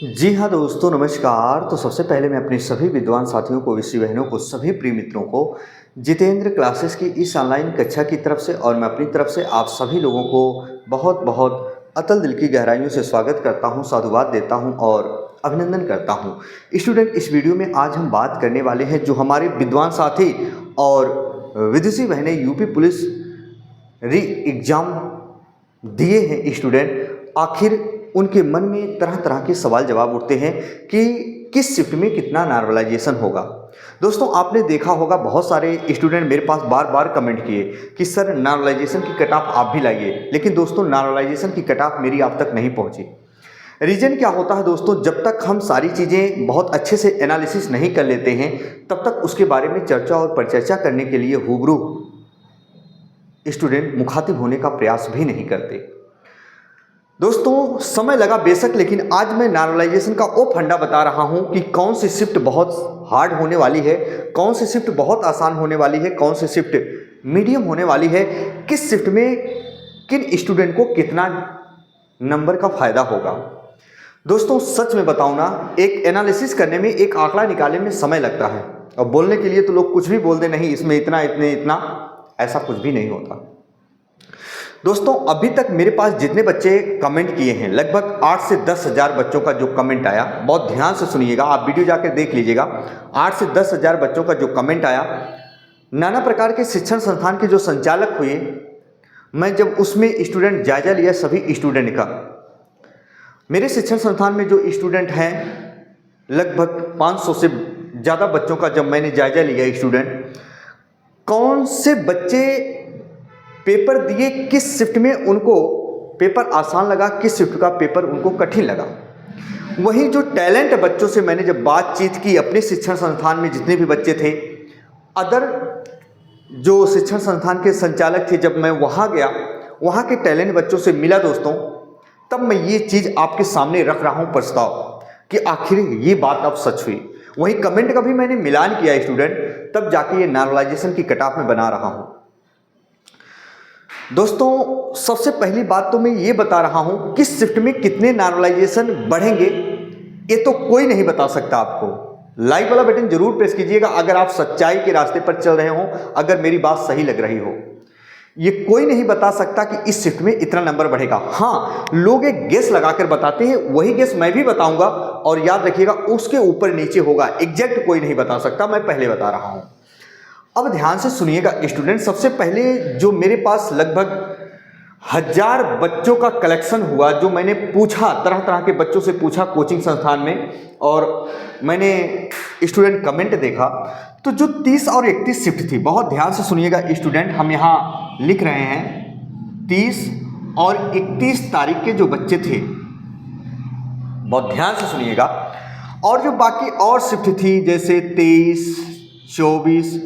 जी हाँ दोस्तों, नमस्कार। तो सबसे पहले मैं अपने सभी विद्वान साथियों को, विषय बहनों को, सभी प्रिय मित्रों को जितेंद्र क्लासेस की इस ऑनलाइन कक्षा की तरफ से और मैं अपनी तरफ से आप सभी लोगों को बहुत बहुत अतल दिल की गहराइयों से स्वागत करता हूँ, साधुवाद देता हूँ और अभिनंदन करता हूँ। स्टूडेंट, इस वीडियो में आज हम बात करने वाले हैं जो हमारे विद्वान साथी और विदेशी बहनें यूपी पुलिस री एग्ज़ाम दिए हैं स्टूडेंट, आखिर उनके मन में तरह तरह के सवाल जवाब उठते हैं कि किस शिफ्ट में कितना नॉर्मलाइजेशन होगा। दोस्तों, आपने देखा होगा बहुत सारे स्टूडेंट मेरे पास बार बार कमेंट किए कि सर नॉर्मलाइजेशन की कट ऑफ आप भी लाइए, लेकिन दोस्तों नॉर्मलाइजेशन की कट ऑफ मेरी आप तक नहीं पहुंची। रीज़न क्या होता है दोस्तों, जब तक हम सारी चीज़ें बहुत अच्छे से एनालिसिस नहीं कर लेते हैं तब तक उसके बारे में चर्चा और परिचर्चा करने के लिए रूबरू स्टूडेंट मुखातिब होने का प्रयास भी नहीं करते। दोस्तों, समय लगा बेशक, लेकिन आज मैं नॉर्मलाइजेशन का वो फंडा बता रहा हूं कि कौन सी शिफ्ट बहुत हार्ड होने वाली है, कौन सी शिफ्ट बहुत आसान होने वाली है, कौन सी शिफ्ट मीडियम होने वाली है, किस शिफ्ट में किन स्टूडेंट को कितना नंबर का फ़ायदा होगा। दोस्तों, सच में बताऊं ना, एक एनालिसिस करने में, एक आंकड़ा निकालने में समय लगता है और बोलने के लिए तो लोग कुछ भी बोल दे, नहीं इसमें इतना इतना, ऐसा कुछ भी नहीं होता। दोस्तों, अभी तक मेरे पास जितने बच्चे कमेंट किए हैं, लगभग 8 से 10 हज़ार बच्चों का जो कमेंट आया, बहुत ध्यान से सुनिएगा, आप वीडियो जाकर देख लीजिएगा। 8 से 10 हज़ार बच्चों का जो कमेंट आया, नाना प्रकार के शिक्षण संस्थान के जो संचालक हुए, मैं जब उसमें स्टूडेंट जायजा लिया सभी स्टूडेंट का, मेरे शिक्षण संस्थान में जो स्टूडेंट हैं लगभग 500 से ज़्यादा बच्चों का जब मैंने जायजा लिया स्टूडेंट, कौन से बच्चे पेपर दिए, किस शिफ्ट में उनको पेपर आसान लगा, किस शिफ्ट का पेपर उनको कठिन लगा। वहीं जो टैलेंट बच्चों से मैंने जब बातचीत की, अपने शिक्षण संस्थान में जितने भी बच्चे थे, अदर जो शिक्षण संस्थान के संचालक थे, जब मैं वहाँ गया, वहाँ के टैलेंट बच्चों से मिला दोस्तों, तब मैं ये चीज़ आपके सामने रख रहा हूँ प्रस्ताव कि आखिर ये बात अब सच हुई। वहीं कमेंट का भी मैंने मिलान किया स्टूडेंट, तब जाके ये नॉर्मलाइजेशन की कट ऑफ में बना रहा हूँ। दोस्तों, सबसे पहली बात तो मैं ये बता रहा हूँ, किस शिफ्ट में कितने नॉर्मलाइजेशन बढ़ेंगे ये तो कोई नहीं बता सकता आपको। लाइक वाला बटन जरूर प्रेस कीजिएगा अगर आप सच्चाई के रास्ते पर चल रहे हो, अगर मेरी बात सही लग रही हो। ये कोई नहीं बता सकता कि इस शिफ्ट में इतना नंबर बढ़ेगा। हाँ, लोग एक गेस लगाकर बताते हैं, वही गेस मैं भी बताऊंगा, और याद रखिएगा उसके ऊपर नीचे होगा, एग्जैक्ट कोई नहीं बता सकता, मैं पहले बता रहा हूँ। अब ध्यान से सुनिएगा स्टूडेंट, सबसे पहले जो मेरे पास लगभग 1000 बच्चों का कलेक्शन हुआ, जो मैंने पूछा, तरह तरह के बच्चों से पूछा कोचिंग संस्थान में, और मैंने स्टूडेंट कमेंट देखा, तो जो 30 और 31 शिफ्ट थी, बहुत ध्यान से सुनिएगा स्टूडेंट, हम यहाँ लिख रहे हैं 30 और 31 तारीख के जो बच्चे थे, बहुत ध्यान से सुनिएगा। और जो बाकी और शिफ्ट थी, जैसे 23, 24,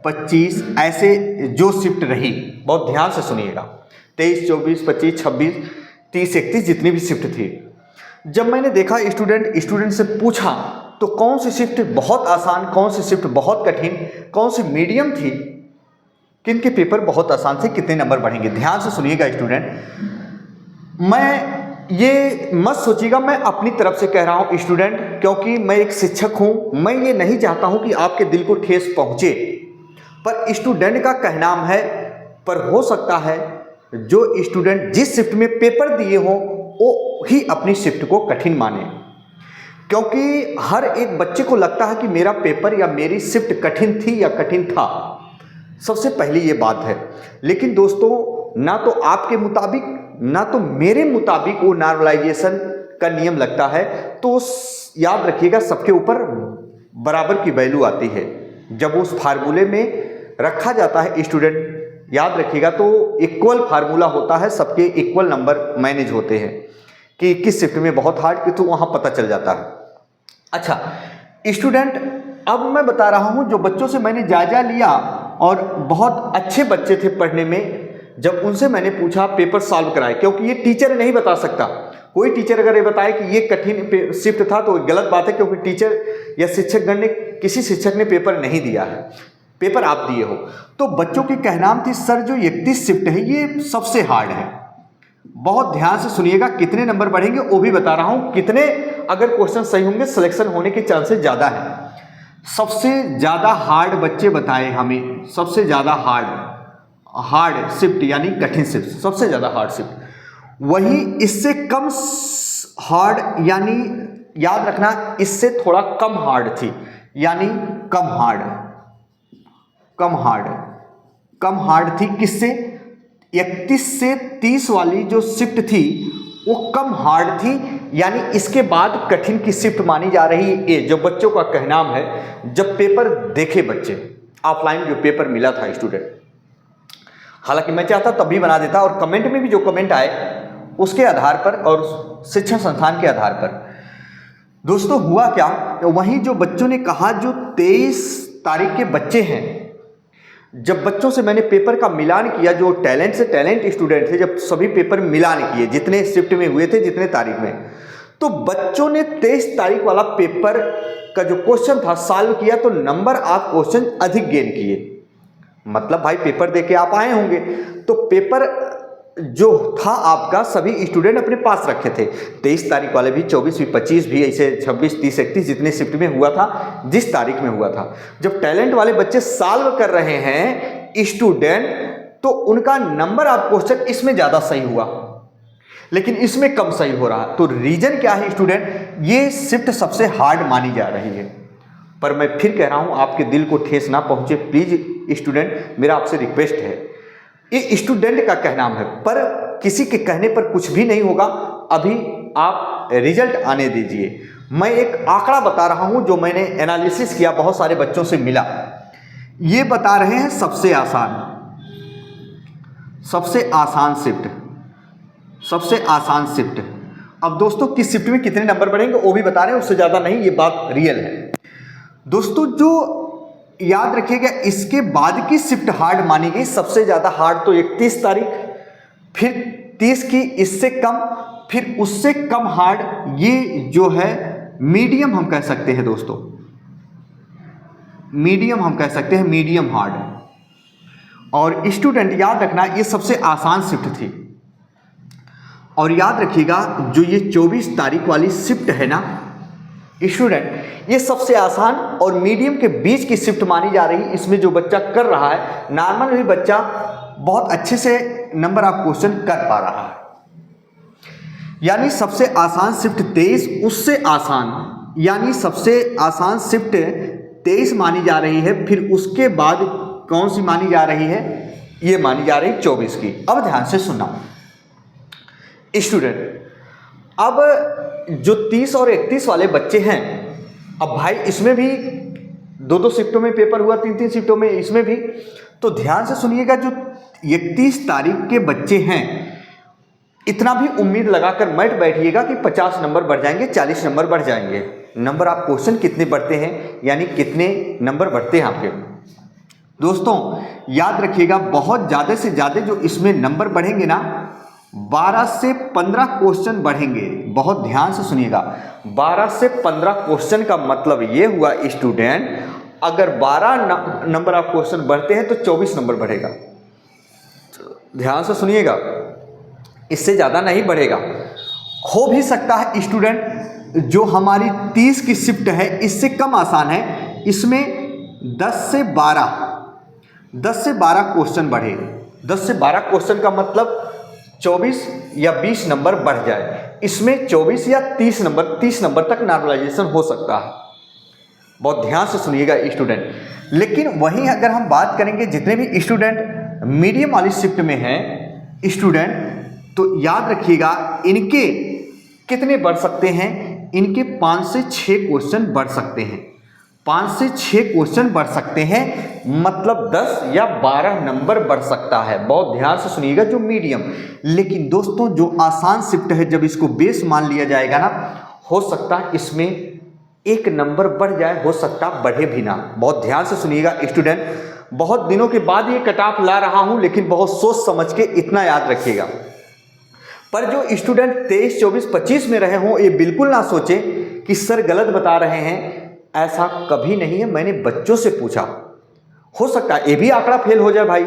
25, ऐसे जो शिफ्ट रही, बहुत ध्यान से सुनिएगा, 23, 24, 25, 26, 30, 31 जितनी भी शिफ्ट थी, जब मैंने देखा स्टूडेंट से पूछा, तो कौन सी शिफ्ट बहुत आसान, कौन सी शिफ्ट बहुत कठिन, कौन सी मीडियम थी, किन के पेपर बहुत आसान थे, कितने नंबर बढ़ेंगे। ध्यान से सुनिएगा स्टूडेंट, मैं ये मत सोचिएगा मैं अपनी तरफ से कह रहा हूँ स्टूडेंट, क्योंकि मैं एक शिक्षक हूँ, मैं ये नहीं चाहता हूँ कि आपके दिल को ठेस पहुँचे, पर स्टूडेंट का कहनाम है। पर हो सकता है जो स्टूडेंट जिस शिफ्ट में पेपर दिए हों वो ही अपनी शिफ्ट को कठिन माने, क्योंकि हर एक बच्चे को लगता है कि मेरा पेपर या मेरी शिफ्ट कठिन थी या कठिन था। सबसे पहली ये बात है। लेकिन दोस्तों, ना तो आपके मुताबिक ना तो मेरे मुताबिक वो नॉर्मलाइजेशन का नियम लगता है, तो याद रखिएगा सबके ऊपर बराबर की वैल्यू आती है। जब उस फार्मूले में रखा जाता है स्टूडेंट, याद रखिएगा, तो इक्वल फार्मूला होता है, सबके इक्वल नंबर मैनेज होते हैं कि किस शिफ्ट में बहुत हार्ड की, तो वहाँ पता चल जाता है। अच्छा स्टूडेंट, अब मैं बता रहा हूँ जो बच्चों से मैंने जायजा लिया और बहुत अच्छे बच्चे थे पढ़ने में, जब उनसे मैंने पूछा पेपर सॉल्व कराए, क्योंकि ये टीचर नहीं बता सकता। कोई टीचर अगर ये बताए कि ये कठिन शिफ्ट था तो गलत बात है, क्योंकि टीचर या शिक्षकगण ने, किसी शिक्षक ने पेपर नहीं दिया है, पेपर आप दिए हो। तो बच्चों की कहनाम थी सर जो 31 शिफ्ट है ये सबसे हार्ड है। बहुत ध्यान से सुनिएगा, कितने नंबर बढ़ेंगे वो भी बता रहा हूँ, कितने अगर क्वेश्चन सही होंगे सिलेक्शन होने के चांसेस ज़्यादा है। सबसे ज़्यादा हार्ड बच्चे बताए हमें, सबसे ज़्यादा हार्ड शिफ्ट यानी कठिन शिफ्ट, सबसे ज़्यादा हार्ड शिफ्ट। वही इससे कम हार्ड यानी याद रखना इससे थोड़ा कम हार्ड थी, यानी कम हार्ड थी। किससे? 31 से 30 वाली जो शिफ्ट थी वो कम हार्ड थी, यानी इसके बाद कठिन की शिफ्ट मानी जा रही है ये, जो बच्चों का कहना है। जब पेपर देखे बच्चे, ऑफलाइन जो पेपर मिला था स्टूडेंट, हालांकि मैं चाहता तब भी बना देता, और कमेंट में भी जो कमेंट आए उसके आधार पर और शिक्षण संस्थान के आधार पर। दोस्तों हुआ क्या, वहीं जो बच्चों ने कहा जो 23 तारीख के बच्चे हैं, जब बच्चों से मैंने पेपर का मिलान किया, जो टैलेंट से टैलेंट स्टूडेंट थे, जब सभी पेपर मिलान किए जितने शिफ्ट में हुए थे, जितने तारीख में, तो बच्चों ने 23 तारीख वाला पेपर का जो क्वेश्चन था सॉल्व किया, तो नंबर आप क्वेश्चन अधिक गेन किए। मतलब भाई पेपर दे के आप आए होंगे, तो पेपर जो था आपका सभी स्टूडेंट अपने पास रखे थे। 23 तारीख वाले भी, 24 भी, 25 भी, ऐसे 26, 30, 31 जितने शिफ्ट में हुआ था, जिस तारीख में हुआ था। जब टैलेंट वाले बच्चे सॉल्व कर रहे हैं स्टूडेंट, तो उनका नंबर आप क्वेश्चन इसमें ज़्यादा सही हुआ, लेकिन इसमें कम सही हो रहा। तो रीजन क्या है स्टूडेंट? ये शिफ्ट सबसे हार्ड मानी जा रही है। पर मैं फिर कह रहा हूँ, आपके दिल को ठेस ना पहुँचे प्लीज स्टूडेंट, मेरा आपसे रिक्वेस्ट है। ये स्टूडेंट का कहना है, पर किसी के कहने पर कुछ भी नहीं होगा। अभी आप रिजल्ट आने दीजिए। मैं एक आंकड़ा बता रहा हूं जो मैंने एनालिसिस किया, बहुत सारे बच्चों से मिला। ये बता रहे हैं सबसे आसान शिफ्ट। अब दोस्तों किस शिफ्ट में कितने नंबर बढ़ेंगे वो भी बता रहे हैं, उससे ज़्यादा नहीं, ये बात रियल है। दोस्तों जो याद रखिएगा, इसके बाद की शिफ्ट हार्ड मानी गई, सबसे ज़्यादा हार्ड तो 31 तारीख, फिर 30 की इससे कम, फिर उससे कम हार्ड ये जो है मीडियम हम कह सकते हैं दोस्तों, मीडियम हार्ड। और स्टूडेंट याद रखना ये सबसे आसान शिफ्ट थी। और याद रखिएगा जो ये 24 तारीख वाली शिफ्ट है ना स्टूडेंट, ये सबसे आसान और मीडियम के बीच की शिफ्ट मानी जा रही। इसमें जो बच्चा कर रहा है, नॉर्मल भी बच्चा बहुत अच्छे से नंबर ऑफ क्वेश्चन कर पा रहा है। यानी सबसे आसान शिफ्ट 23, उससे आसान यानी सबसे आसान शिफ्ट 23 मानी जा रही है। फिर उसके बाद कौन सी मानी जा रही है? ये मानी जा रही 24 की। अब ध्यान से सुनना स्टूडेंट, अब जो 30 और 31 वाले बच्चे हैं, अब भाई इसमें भी 2-2 शिफ्टों में पेपर हुआ, 3-3 शिफ्टों में इसमें भी। तो ध्यान से सुनिएगा, जो 31 तारीख के बच्चे हैं, इतना भी उम्मीद लगाकर मत बैठिएगा कि 50 नंबर बढ़ जाएंगे, 40 नंबर बढ़ जाएंगे। नंबर आप क्वेश्चन कितने बढ़ते हैं, यानी कितने नंबर बढ़ते हैं आपके। दोस्तों याद रखिएगा, बहुत ज़्यादा से ज़्यादा जो इसमें नंबर बढ़ेंगे ना, 12 से 15 क्वेश्चन बढ़ेंगे। बहुत ध्यान से सुनिएगा, 12 से 15 क्वेश्चन का मतलब ये हुआ स्टूडेंट, अगर 12 नंबर ऑफ क्वेश्चन बढ़ते हैं तो 24 नंबर बढ़ेगा। ध्यान से सुनिएगा, इससे ज़्यादा नहीं बढ़ेगा। हो भी सकता है स्टूडेंट जो हमारी 30 की शिफ्ट है इससे कम आसान है, इसमें 10 से 12 क्वेश्चन बढ़े। 10 से 12 क्वेश्चन का मतलब 24 या 20 नंबर बढ़ जाए। इसमें 24 या 30 नंबर तक नॉर्मलाइजेशन हो सकता है। बहुत ध्यान से सुनिएगा स्टूडेंट। लेकिन वहीं अगर हम बात करेंगे जितने भी स्टूडेंट मीडियम वाली शिफ्ट में हैं स्टूडेंट, तो याद रखिएगा इनके कितने बढ़ सकते हैं? इनके 5 से 6 क्वेश्चन बढ़ सकते हैं। 5 से 6 क्वेश्चन बढ़ सकते हैं, मतलब 10 या 12 नंबर बढ़ सकता है। बहुत ध्यान से सुनिएगा जो मीडियम। लेकिन दोस्तों जो आसान शिफ्ट है, जब इसको बेस मान लिया जाएगा ना, हो सकता है इसमें 1 नंबर बढ़ जाए, हो सकता बढ़े भी ना। बहुत ध्यान से सुनिएगा स्टूडेंट, बहुत दिनों के बाद ये कट ऑफ ला रहा हूं, लेकिन बहुत सोच समझ के इतना याद रखिएगा। पर जो स्टूडेंट 23, 24, 25 में रहे हों, ये बिल्कुल ना सोचे कि सर गलत बता रहे हैं। ऐसा कभी नहीं है। मैंने बच्चों से पूछा, हो सकता है ये भी आंकड़ा फेल हो जाए भाई,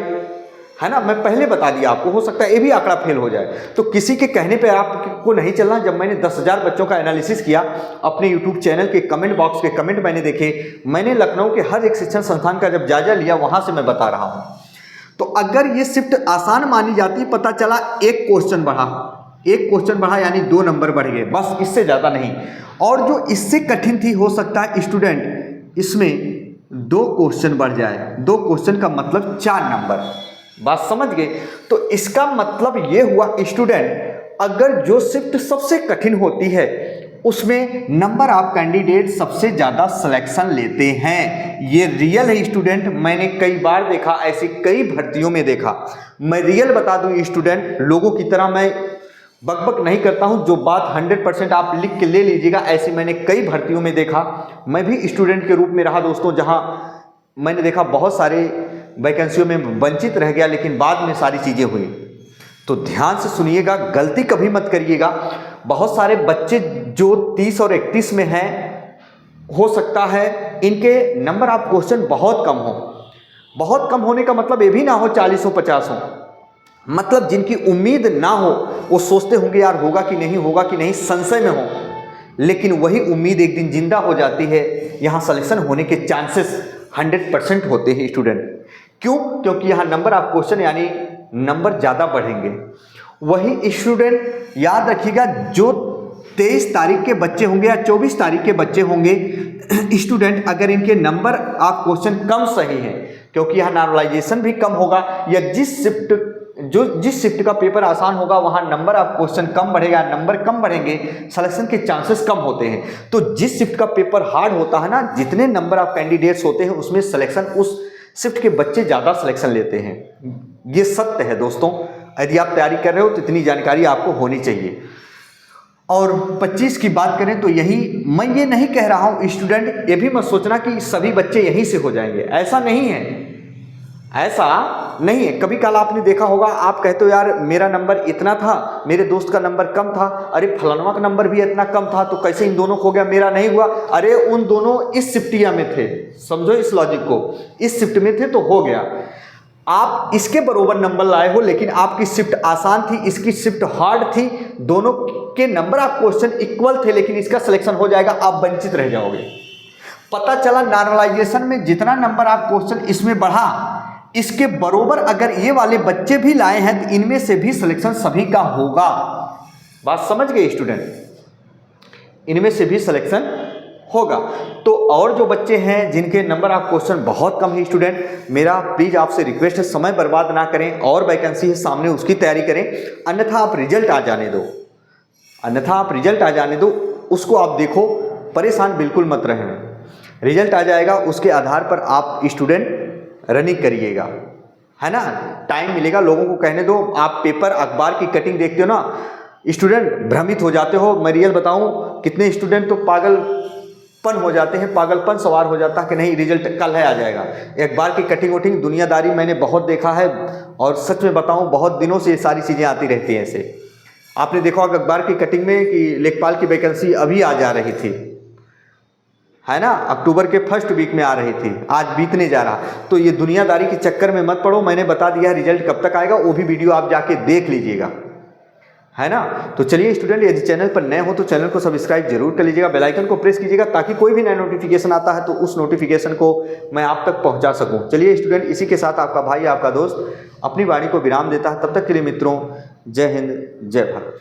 है ना, मैं पहले बता दिया आपको, हो सकता है ये भी आंकड़ा फेल हो जाए। तो किसी के कहने पे आपको नहीं चलना। जब मैंने 10,000 बच्चों का एनालिसिस किया अपने यूट्यूब चैनल के कमेंट बॉक्स के कमेंट मैंने देखे, मैंने लखनऊ के हर एक शिक्षण संस्थान का जब जायजा लिया, वहां से मैं बता रहा हूं। तो अगर ये शिफ्ट आसान मानी जाती, पता चला एक क्वेश्चन बढ़ा यानी 2 नंबर बढ़ गए, बस इससे ज़्यादा नहीं। और जो इससे कठिन थी, हो सकता है स्टूडेंट इसमें 2 क्वेश्चन बढ़ जाए। 2 क्वेश्चन का मतलब 4 नंबर, बात समझ गए। तो इसका मतलब ये हुआ स्टूडेंट, अगर जो शिफ्ट सबसे कठिन होती है उसमें नंबर ऑफ कैंडिडेट सबसे ज़्यादा सिलेक्शन लेते हैं। ये रियल है स्टूडेंट, मैंने कई बार देखा, ऐसी कई भर्तियों में देखा। मैं रियल बता दूं स्टूडेंट, लोगों की तरह मैं बकबक नहीं करता हूं। जो बात 100% आप लिख के ले लीजिएगा, ऐसी मैंने कई भर्तियों में देखा। मैं भी स्टूडेंट के रूप में रहा दोस्तों, जहां मैंने देखा बहुत सारे वैकेंसियों में वंचित रह गया, लेकिन बाद में सारी चीज़ें हुई। तो ध्यान से सुनिएगा, गलती कभी मत करिएगा। बहुत सारे बच्चे जो 30 और 31 में हैं, हो सकता है इनके नंबर ऑफ क्वेश्चन बहुत कम हो। बहुत कम होने का मतलब ये भी ना हो 40 हो 50 हो, मतलब जिनकी उम्मीद ना हो, वो सोचते होंगे यार होगा कि नहीं, संशय में हो, लेकिन वही उम्मीद एक दिन जिंदा हो जाती है। यहाँ सिलेक्शन होने के चांसेस 100% होते हैं स्टूडेंट। क्यों? क्योंकि यहाँ नंबर ऑफ क्वेश्चन यानी नंबर ज़्यादा बढ़ेंगे। वही स्टूडेंट याद रखिएगा, जो 23 तारीख के बच्चे होंगे या 24 तारीख के बच्चे होंगे स्टूडेंट, अगर इनके नंबर ऑफ क्वेश्चन कम सही हैं, क्योंकि यहाँ नॉर्मलाइजेशन भी कम होगा, या जिस शिफ्ट का पेपर आसान होगा वहाँ नंबर ऑफ क्वेश्चन कम बढ़ेगा, नंबर कम बढ़ेंगे, सिलेक्शन के चांसेस कम होते हैं। तो जिस शिफ्ट का पेपर हार्ड होता है ना, जितने नंबर ऑफ कैंडिडेट्स होते हैं उसमें सिलेक्शन, उस शिफ्ट के बच्चे ज़्यादा सिलेक्शन लेते हैं। ये सत्य है दोस्तों। यदि आप तैयारी कर रहे हो तो इतनी जानकारी आपको होनी चाहिए। और 25 की बात करें तो यही, मैं ये नहीं कह रहा हूँ स्टूडेंट, ये भी मत सोचना कि सभी बच्चे यहीं से हो जाएंगे, ऐसा नहीं है। कभी कल आपने देखा होगा, आप कहते हो यार मेरा नंबर इतना था, मेरे दोस्त का नंबर कम था, अरे फलानवा का नंबर भी इतना कम था, तो कैसे इन दोनों हो गया, मेरा नहीं हुआ। अरे उन दोनों इस शिफ्टिया में थे, समझो इस लॉजिक को, इस शिफ्ट में थे तो हो गया। आप इसके बरोबर नंबर लाए हो, लेकिन आपकी शिफ्ट आसान थी, इसकी शिफ्ट हार्ड थी, दोनों के नंबर ऑफ क्वेश्चन इक्वल थे, लेकिन इसका सिलेक्शन हो जाएगा, आप वंचित रह जाओगे। पता चला नॉर्मलाइजेशन में जितना नंबर ऑफ क्वेश्चन इसमें बढ़ा, इसके बरोबर अगर ये वाले बच्चे भी लाए हैं तो इनमें से भी सिलेक्शन सभी का होगा। बात समझ गए स्टूडेंट, इनमें से भी सिलेक्शन होगा। तो और जो बच्चे हैं जिनके नंबर ऑफ क्वेश्चन बहुत कम है स्टूडेंट, मेरा प्लीज आपसे रिक्वेस्ट है, समय बर्बाद ना करें, और वैकेंसी है सामने उसकी तैयारी करें, अन्यथा आप रिजल्ट आ जाने दो, उसको आप देखो, परेशान बिल्कुल मत रहें। रिजल्ट आ जाएगा, उसके आधार पर आप स्टूडेंट रनिंग करिएगा, है ना, टाइम मिलेगा। लोगों को कहने दो, आप पेपर अखबार की कटिंग देखते हो ना स्टूडेंट, भ्रमित हो जाते हो। मैं रियल बताऊं, कितने स्टूडेंट तो पागलपन हो जाते हैं, पागलपन सवार हो जाता है कि नहीं रिजल्ट कल है आ जाएगा। अखबार की कटिंग वटिंग दुनियादारी मैंने बहुत देखा है, और सच में बताऊं बहुत दिनों से ये सारी चीज़ें आती रहती हैं। ऐसे आपने देखा होगा अखबार की कटिंग में कि लेखपाल की वैकेंसी अभी आ जा रही थी, है ना, अक्टूबर के फर्स्ट वीक में आ रही थी, आज बीतने जा रहा। तो ये दुनियादारी के चक्कर में मत पड़ो, मैंने बता दिया रिजल्ट कब तक आएगा, वो भी वीडियो आप जाके देख लीजिएगा, है ना। तो चलिए स्टूडेंट, यदि चैनल पर नए हो तो चैनल को सब्सक्राइब जरूर कर लीजिएगा, बेल आइकन को प्रेस कीजिएगा, ताकि कोई भी नया नोटिफिकेशन आता है तो उस नोटिफिकेशन को मैं आप तक पहुंचा सकूं। चलिए स्टूडेंट, इसी के साथ आपका भाई, आपका दोस्त अपनी वाणी को विराम देता है। तब तक के लिए मित्रों, जय हिंद, जय भारत।